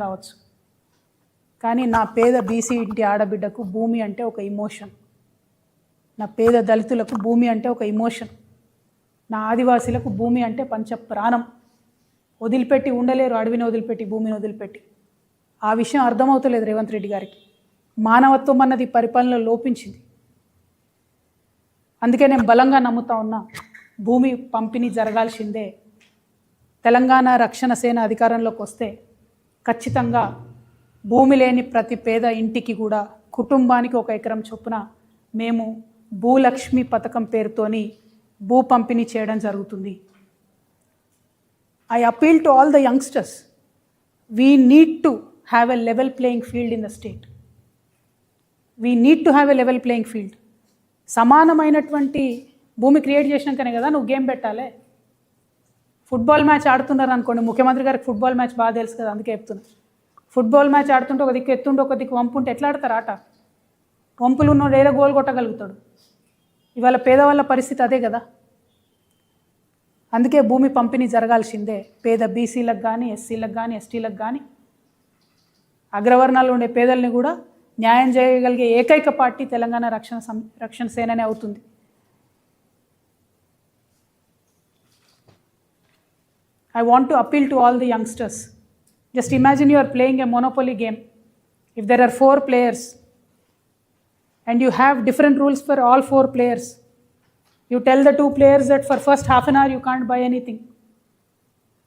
కావచ్చు, కానీ నా పేద బీసీ ఇంటి ఆడబిడ్డకు భూమి అంటే ఒక ఇమోషన్, నా పేద దళితులకు భూమి అంటే ఒక ఇమోషన్, నా ఆదివాసీలకు భూమి అంటే పంచ ప్రాణం. వదిలిపెట్టి ఉండలేరు, అడవిని వదిలిపెట్టి, భూమిని వదిలిపెట్టి. ఆ విషయం అర్థమవుతలేదు రేవంత్ రెడ్డి గారికి. మానవత్వం అన్నది పరిపాలనలో లోపించింది. అందుకే నేను బలంగా నమ్ముతా ఉన్నా, భూమి పంపిణీ జరగాల్సిందే. తెలంగాణ రక్షణ సేన అధికారంలోకి వస్తే ఖచ్చితంగా భూమి లేని ప్రతి పేద ఇంటికి కూడా కుటుంబానికి 1 ఎకరం చొప్పున మేము భూలక్ష్మి పథకం పేరుతోని భూ పంపిణీ చేయడం జరుగుతుంది. I appeal to all the youngsters. We need to have a level playing field in the state. We need to have a level playing field. సమానమైనటువంటి భూమి క్రియేట్ చేసినాకనే కదా నువ్వు గేమ్ పెట్టాలి. ఫుట్బాల్ మ్యాచ్ ఆడుతున్నారు అనుకోండి, ముఖ్యమంత్రి గారికి ఫుట్బాల్ మ్యాచ్ బాగా తెలుసు కదా, అందుకే చెప్తున్నా. ఫుట్బాల్ మ్యాచ్ ఆడుతుంటే ఒక దిక్కు ఎత్తుండి ఒక దిక్కు వంపు ఉంటే ఎట్లా ఆడతారు ఆట? వంపులు ఉన్నోడు ఏదో గోల్ కొట్టగలుగుతాడు. ఇవాళ పేదవాళ్ళ పరిస్థితి అదే కదా. అందుకే భూమి పంపిణీ జరగాల్సిందే. పేద బీసీలకు కానీ, ఎస్సీలకు కానీ, ఎస్టీలకు కానీ, అగ్రవర్ణాల్లో ఉండే పేదల్ని కూడా న్యాయం చేయగలిగే ఏకైక పార్టీ తెలంగాణ రక్షణ సేననే అవుతుంది. I want to appeal to all the youngsters. Just imagine you are playing a monopoly game. If there are 4 players and you have different rules for all 4 players, you tell the 2 players that for first half an hour you can't buy anything.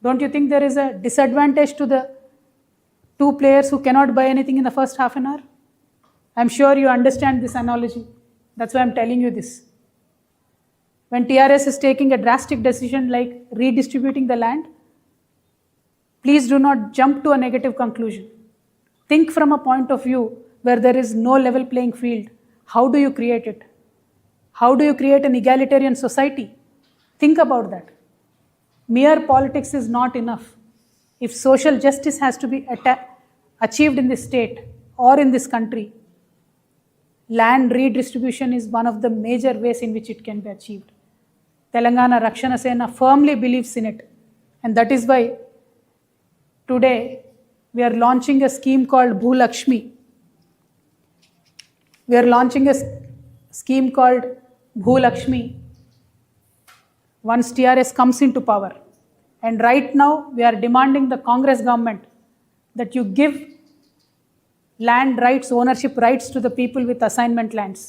Don't you think there is a disadvantage to the 2 players who cannot buy anything in the first half an hour? I'm sure you understand this analogy. That's why I'm telling you this. When TRS is taking a drastic decision like redistributing the land, please do not jump to a negative conclusion. Think from a point of view where there is no level playing field. How do you create it? How do you create an egalitarian society? Think about that. Mere politics is not enough. If social justice has to be achieved in this state or in this country, land redistribution is one of the major ways in which it can be achieved. Telangana Rakshana Sena firmly believes in it, and that is why today we are launching a scheme called Bhulakshmi. We are launching a scheme called Bhulakshmi once TRS comes into power. And right now we are demanding the Congress government that you give land rights, ownership rights to the people with assignment lands.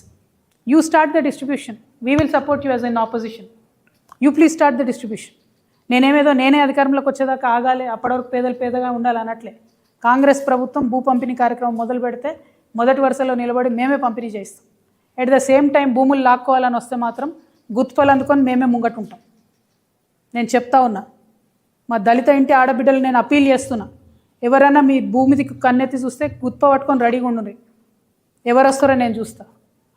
You start the distribution. We will support you as an opposition. You please start the distribution. నేనే అధికారంలోకి వచ్చేదాకా ఆగాలి, అప్పటివరకు పేదగా ఉండాలి అనట్లే. కాంగ్రెస్ ప్రభుత్వం భూ పంపిణీ కార్యక్రమం మొదలు పెడితే మొదటి వరుసలో నిలబడి మేమే పంపిణీ చేస్తాం. ఎట్ ద సేమ్ టైం భూములు లాక్కోవాలని వస్తే మాత్రం గుత్పలు అందుకొని మేమే ముంగటుంటాం. నేను చెప్తా ఉన్నా, మా దళిత ఇంటి ఆడబిడ్డలు నేను అపీల్ చేస్తున్నా, ఎవరైనా మీ భూమికి కన్నెత్తి చూస్తే గుత్ప పట్టుకొని రెడీగా ఉండండి. ఎవరు వస్తారో నేను చూస్తా.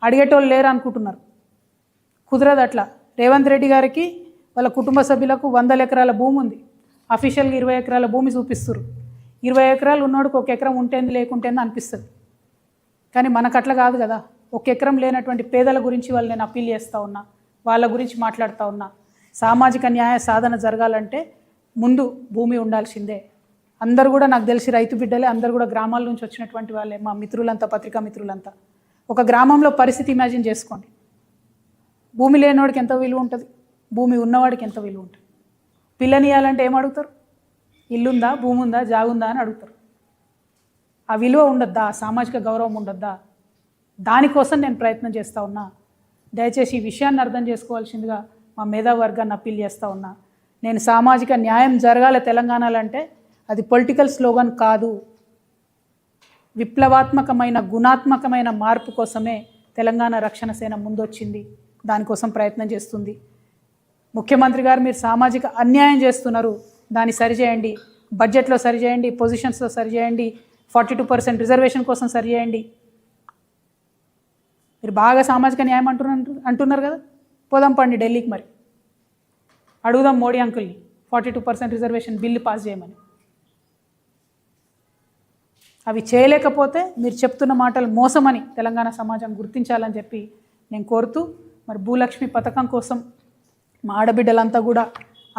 అడిగేటోళ్ళు లేరు అనుకుంటున్నారు, కుదరదు అట్లా. రేవంత్ రెడ్డి గారికి వాళ్ళ కుటుంబ సభ్యులకు 100 ఎకరాల భూమి ఉంది. అఫీషియల్గా 20 ఎకరాల భూమి చూపిస్తారు. 20 ఎకరాలు ఉన్నోడికి 1 ఎకరం ఉంటేంది లేకుంటేంది అనిపిస్తుంది, కానీ మనకు అట్లా కాదు కదా. 1 ఎకరం లేనటువంటి పేదల గురించి వాళ్ళు నేను అపీల్ చేస్తూ ఉన్నా, వాళ్ళ గురించి మాట్లాడుతూ ఉన్నా. సామాజిక న్యాయ సాధన జరగాలంటే ముందు భూమి ఉండాల్సిందే. అందరూ కూడా నాకు తెలిసి రైతు బిడ్డలే, అందరూ కూడా గ్రామాల నుంచి వచ్చినటువంటి వాళ్ళే, మా మిత్రులంతా, పత్రికా మిత్రులంతా. ఒక గ్రామంలో పరిస్థితి ఇమాజిన్ చేసుకోండి. భూమి లేనివాడికి ఎంత విలువ ఉంటుంది, భూమి ఉన్నవాడికి ఎంత విలువ ఉంటుంది. పిల్లనియాలంటే ఏం అడుగుతారు? ఇల్లుందా, భూమి ఉందా, జాగుందా అని అడుగుతారు. ఆ విలువ ఉండద్దా? సామాజిక గౌరవం ఉండద్దా? దానికోసం నేను ప్రయత్నం చేస్తూ ఉన్నా. దయచేసి ఈ విషయాన్ని అర్థం చేసుకోవాల్సిందిగా మా మేధావర్గాన్ని అప్పీల్ చేస్తూ ఉన్నా. నేను సామాజిక న్యాయం జరగాలి తెలంగాణలో అంటే అది పొలిటికల్ స్లోగన్ కాదు. విప్లవాత్మకమైన, గుణాత్మకమైన మార్పు కోసమే తెలంగాణ రక్షణ సేన ముందొచ్చింది. దానికోసం ప్రయత్నం చేస్తుంది. ముఖ్యమంత్రి గారు, మీరు సామాజిక అన్యాయం చేస్తున్నారు, దాన్ని సరిచేయండి. బడ్జెట్లో సరిచేయండి, పొజిషన్స్లో సరిచేయండి, 42% రిజర్వేషన్ కోసం సరిచేయండి. మీరు బాగా సామాజిక న్యాయం అంటున్నారు కదా, పోదాం పండి ఢిల్లీకి, మరి అడుగుదాం మోడీ అంకుల్ని 42% రిజర్వేషన్ బిల్లు పాస్ చేయమని. అవి చేయలేకపోతే మీరు చెప్తున్న మాటలు మోసమని తెలంగాణ సమాజం గుర్తించాలని చెప్పి నేను కోరుతూ, మరి భూలక్ష్మి పథకం కోసం మా ఆడబిడ్డలంతా కూడా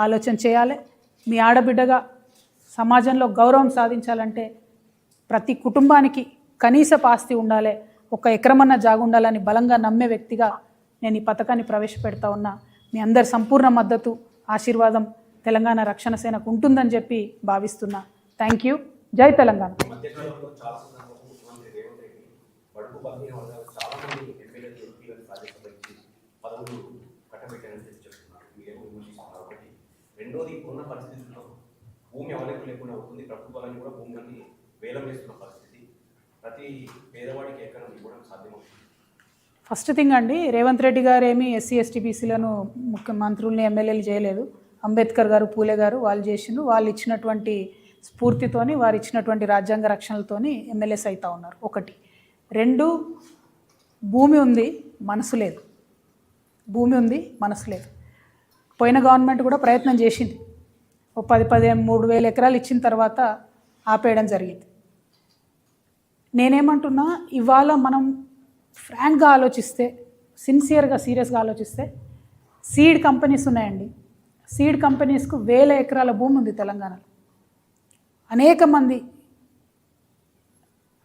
ఆలోచన చేయాలి. మీ ఆడబిడ్డగా సమాజంలో గౌరవం సాధించాలంటే ప్రతి కుటుంబానికి కనీస ఆస్తి ఉండాలి, 1 ఎకరమన్న జాగు ఉండాలని బలంగా నమ్మే వ్యక్తిగా నేను ఈ పథకాన్ని ప్రవేశపెడతా ఉన్నా. మీ అందరి సంపూర్ణ మద్దతు, ఆశీర్వాదం తెలంగాణ రక్షణ సేనకు ఉంటుందని చెప్పి భావిస్తున్నా. Thank you. జై తెలంగాణ. రెండోది ఇప్పుడున్న పరిస్థితుల్లో భూమి అవైలబుల్ లేకుండా అవుతుంది, ప్రభుత్వాలని కూడా భూములని వేలం వేస్తున్న పరిస్థితి, ప్రతి పేదవాడికి ఎకరం ఇవ్వడం సాధ్యమవుతుంది. ఫస్ట్ థింగ్ అండి, రేవంత్ రెడ్డి గారు ఏమి ఎస్సీ ఎస్టీ బీసీలను ముఖ్యమంత్రుల్ని ఎమ్మెల్యేలు చేయలేదు. అంబేద్కర్ గారు, పూలే గారు వాళ్ళు చేసిండ్రు. వాళ్ళు ఇచ్చినటువంటి స్ఫూర్తితోని, వారు ఇచ్చినటువంటి రాజ్యాంగ రక్షణలతోని ఎమ్మెల్యేస్ అవుతా ఉన్నారు. 1. 2, భూమి ఉంది, మనసు లేదు. భూమి ఉంది, మనసు లేదు. పోయిన గవర్నమెంట్ కూడా ప్రయత్నం చేసింది. 13,000 ఎకరాలు ఇచ్చిన తర్వాత ఆపేయడం జరిగింది. నేనేమంటున్నా, ఇవాళ మనం ఫ్రాంక్గా ఆలోచిస్తే, సిన్సియర్గా సీరియస్గా ఆలోచిస్తే, సీడ్ కంపెనీస్ ఉన్నాయండి. సీడ్ కంపెనీస్కు 1000 ఎకరాల భూమి ఉంది తెలంగాణలో.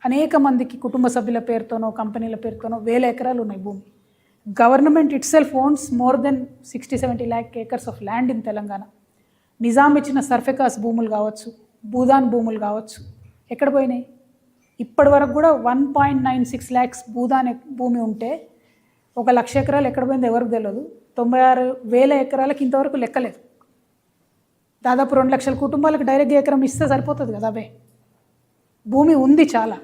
అనేక మందికి కుటుంబ సభ్యుల పేరుతోనో కంపెనీల పేరుతోనో 1000 ఎకరాలు ఉన్నాయి భూమి. Government itself owns more than 60-70 lakh acres of land in Telangana. Nizam ఇచ్చిన సర్ఫెకాస్ భూములు కావచ్చు, భూదాన్ భూములు కావచ్చు, ఎక్కడ పోయినాయి? ఇప్పటి వరకు కూడా 1.96 lakhs భూదాన్ భూమి ఉంటే 1,00,000 ఎకరాలు ఎక్కడ పోయిందో ఎవరికి తెలియదు. 96,000 ఎకరాలకు ఇంతవరకు లెక్కలేదు. దాదాపు 2 లక్షల కుటుంబాలకు డైరెక్ట్గా ఎకరం ఇస్తే సరిపోతుంది కదా. అవే భూమి ఉంది, చాలా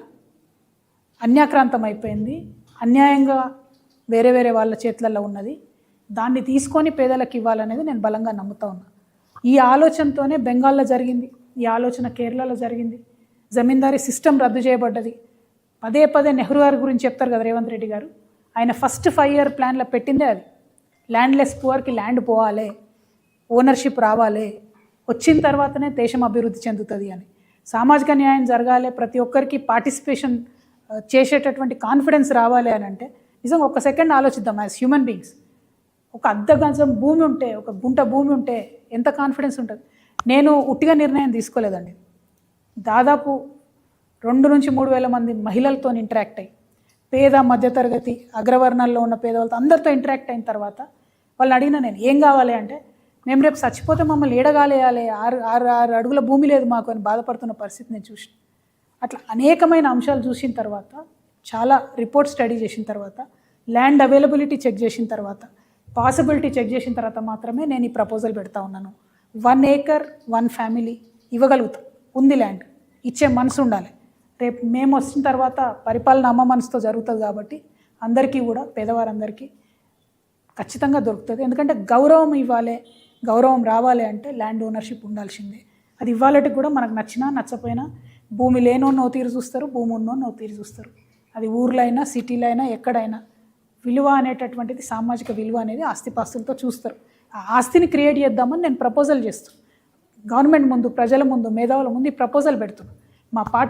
అన్యాక్రాంతం అయిపోయింది, అన్యాయంగా వేరే వాళ్ళ చేతులలో ఉన్నది. దాన్ని తీసుకొని పేదలకు ఇవ్వాలనేది నేను బలంగా నమ్ముతా ఉన్నా. ఈ ఆలోచనతోనే బెంగాల్లో జరిగింది, ఈ ఆలోచన కేరళలో జరిగింది. జమీందారీ సిస్టమ్ రద్దు చేయబడ్డది. పదే నెహ్రూ గారి గురించి చెప్తారు కదా రేవంత్ రెడ్డి గారు. ఆయన ఫస్ట్ 5 year ప్లాన్లో పెట్టిందే అది. ల్యాండ్లెస్ పువర్కి ల్యాండ్ పోవాలి, ఓనర్షిప్ రావాలి, వచ్చిన తర్వాతనే దేశం అభివృద్ధి చెందుతుంది అని. సామాజిక న్యాయం జరగాలి, ప్రతి ఒక్కరికి పార్టిసిపేషన్ చేసేటటువంటి కాన్ఫిడెన్స్ రావాలి అని అంటే నిజంగా 1 second ఆలోచిద్దాం. యాజ్ హ్యూమన్ బీయింగ్స్, 1 అర్ధ గజం భూమి ఉంటే, 1 గుంట భూమి ఉంటే ఎంత కాన్ఫిడెన్స్ ఉంటుంది. నేను ఉట్టిగా నిర్ణయం తీసుకోలేదండి. దాదాపు 2 నుంచి 3 వేల మంది మహిళలతో ఇంటరాక్ట్ అయ్యి, పేద మధ్యతరగతి అగ్రవర్ణాల్లో ఉన్న పేదవాళ్ళతో అందరితో ఇంటరాక్ట్ అయిన తర్వాత వాళ్ళని అడిగిన నేను ఏం కావాలి అంటే, మేము రేపు చచ్చిపోతే మమ్మల్ని ఏడగాలేయాలి, 6 అడుగుల భూమి లేదు మాకు అని బాధపడుతున్న పరిస్థితి నేను చూసిన. అట్లా అనేకమైన అంశాలు చూసిన తర్వాత, చాలా రిపోర్ట్ స్టడీ చేసిన తర్వాత, ల్యాండ్ అవైలబిలిటీ చెక్ చేసిన తర్వాత, పాసిబిలిటీ చెక్ చేసిన తర్వాత మాత్రమే నేను ఈ ప్రపోజల్ పెడతా ఉన్నాను. 1 acre 1 family ఇవ్వగలుగుతాం. ఉంది ల్యాండ్, ఇచ్చే మనసు ఉండాలి. రేపు మేము వచ్చిన తర్వాత పరిపాలన అమ్మ మనసుతో జరుగుతుంది కాబట్టి అందరికీ కూడా, పేదవారందరికీ ఖచ్చితంగా దొరుకుతుంది. ఎందుకంటే గౌరవం ఇవ్వాలి, గౌరవం రావాలి అంటే ల్యాండ్ ఓనర్షిప్ ఉండాల్సిందే. అది ఇవ్వాలటికి కూడా మనకు నచ్చినా నచ్చపోయినా, భూమి లేనో తీరు చూస్తారు, భూమి ఉన్నో తీరు చూస్తారు. అది ఊర్లో అయినా సిటీలో అయినా ఎక్కడైనా విలువ అనేటటువంటిది, సామాజిక విలువ అనేది ఆస్తిపాస్తులతో చూస్తారు. ఆ ఆస్తిని క్రియేట్ చేద్దామని నేను ప్రపోజల్ చేస్తాను. గవర్నమెంట్ ముందు, ప్రజల ముందు, మేధావుల ముందు ఈ ప్రపోజల్ పెడుతున్నాను. మా పార్టీ